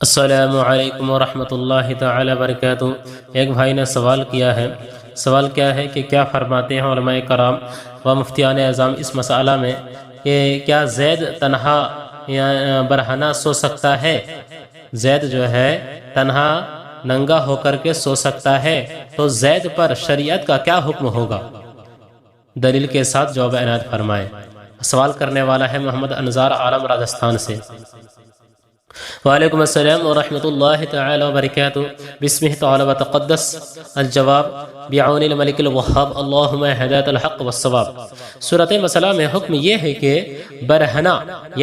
السلام علیکم ورحمۃ اللہ تعالی وبرکاتہ۔ ایک بھائی نے سوال کیا ہے، سوال کیا ہے کہ کیا فرماتے ہیں علماء کرام و مفتیان اعظام اس مسئلہ میں کہ کیا زید تنہا یا برہنہ سو سکتا ہے؟ زید جو ہے تنہا ننگا ہو کر کے سو سکتا ہے، تو زید پر شریعت کا کیا حکم ہوگا؟ دلیل کے ساتھ جواب عنایت فرمائیں۔ سوال کرنے والا ہے محمد انظار عالم راجستھان سے۔ وعلیکم السلام ورحمۃ اللہ تعالی وبرکاتہ۔ بسمہ تعالی وتقدس۔ الجواب بعون الملک الوہاب اللہم ہدایت الحق والصواب۔ صورت مسئلہ میں حکم یہ ہے کہ برہنہ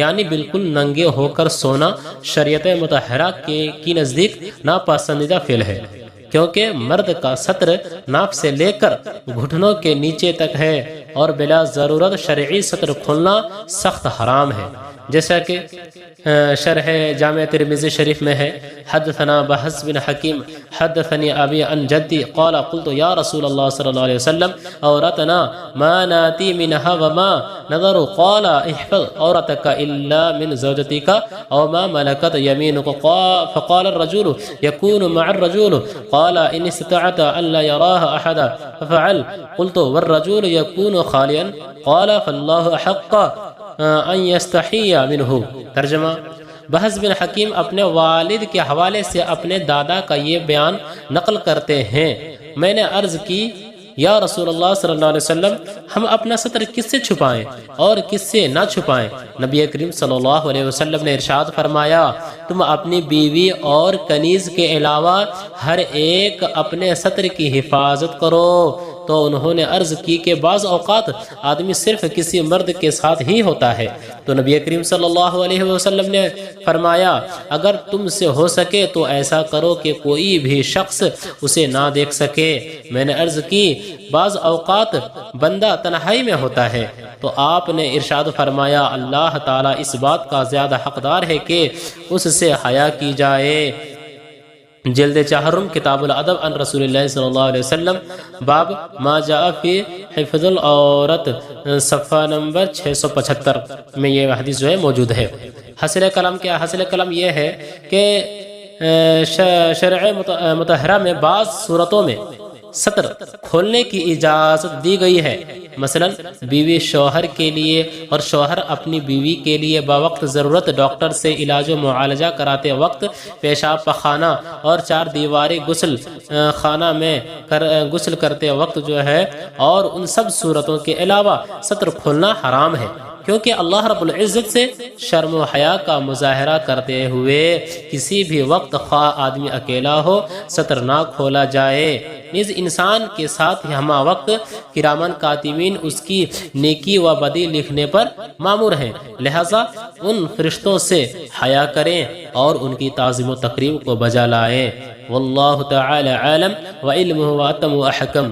یعنی بالکل ننگے ہو کر سونا شریعت مطہرہ کی نزدیک ناپسندیدہ فعل ہے، کیونکہ مرد کا ستر ناف سے لے کر گھٹنوں کے نیچے تک ہے اور بلا ضرورت شرعی ستر کھولنا سخت حرام ہے، جیسا کہ شرح جامع ترمذی شریف میں ہے۔ حدثنا بحث بن حکیم حدثنی ابی عن جدی قال قلت یا رسول اللہ صلی اللہ علیہ وسلم عورتنا ما ناتی منها وما نظر قال احفظ عورتك الا من زوجتك او ما ملكت يمينك فقال الرجل يكون مع الرجل قال ان استطعت الا يراها احد ففعل قلت والرجل يكون خاليا قال فالله احق ان یستحی منہ۔ ترجمہ: بحث بن حکیم اپنے والد کے حوالے سے اپنے دادا کا یہ بیان نقل کرتے ہیں، میں نے عرض کی یا رسول اللہ صلی اللہ علیہ وسلم، ہم اپنا ستر کس سے چھپائیں اور کس سے نہ چھپائیں؟ نبی کریم صلی اللہ علیہ وسلم نے ارشاد فرمایا، تم اپنی بیوی اور کنیز کے علاوہ ہر ایک اپنے ستر کی حفاظت کرو۔ تو انہوں نے عرض کی کہ بعض اوقات آدمی صرف کسی مرد کے ساتھ ہی ہوتا ہے، تو نبی کریم صلی اللہ علیہ وسلم نے فرمایا، اگر تم سے ہو سکے تو ایسا کرو کہ کوئی بھی شخص اسے نہ دیکھ سکے۔ میں نے عرض کی بعض اوقات بندہ تنہائی میں ہوتا ہے، تو آپ نے ارشاد فرمایا، اللہ تعالیٰ اس بات کا زیادہ حقدار ہے کہ اس سے حیا کی جائے۔ جلد چہرم کتاب الادب عن رسول اللہ صلی اللہ علیہ وسلم، باب ما جاء فی حفظ العورت، صفحہ نمبر 675 میں یہ حدیث جو ہے موجود ہے۔ حاصل کلام کیا؟ حاصل کلام یہ ہے کہ شرع مطہرہ میں بعض صورتوں میں ستر کھولنے کی اجازت دی گئی ہے، مثلا بیوی شوہر کے لیے اور شوہر اپنی بیوی کے لیے باوقت ضرورت ڈاکٹر سے علاج و معالجہ کراتے وقت پیشاب پخانہ اور چار دیواری غسل خانہ میں غسل کرتے وقت جو ہے، اور ان سب صورتوں کے علاوہ ستر کھولنا حرام ہے، کیونکہ اللہ رب العزت سے شرم و حیا کا مظاہرہ کرتے ہوئے کسی بھی وقت خواہ آدمی اکیلا ہو ستر نہ کھولا جائے۔ نیز انسان کے ساتھ ہمہ وقت کرامن کاتبین اس کی نیکی و بدی لکھنے پر مامور ہیں، لہذا ان فرشتوں سے حیا کریں اور ان کی تعظیم و تکریم کو بجا لائیں۔ واللہ تعالی عالم وعلمہ واتم و احکم۔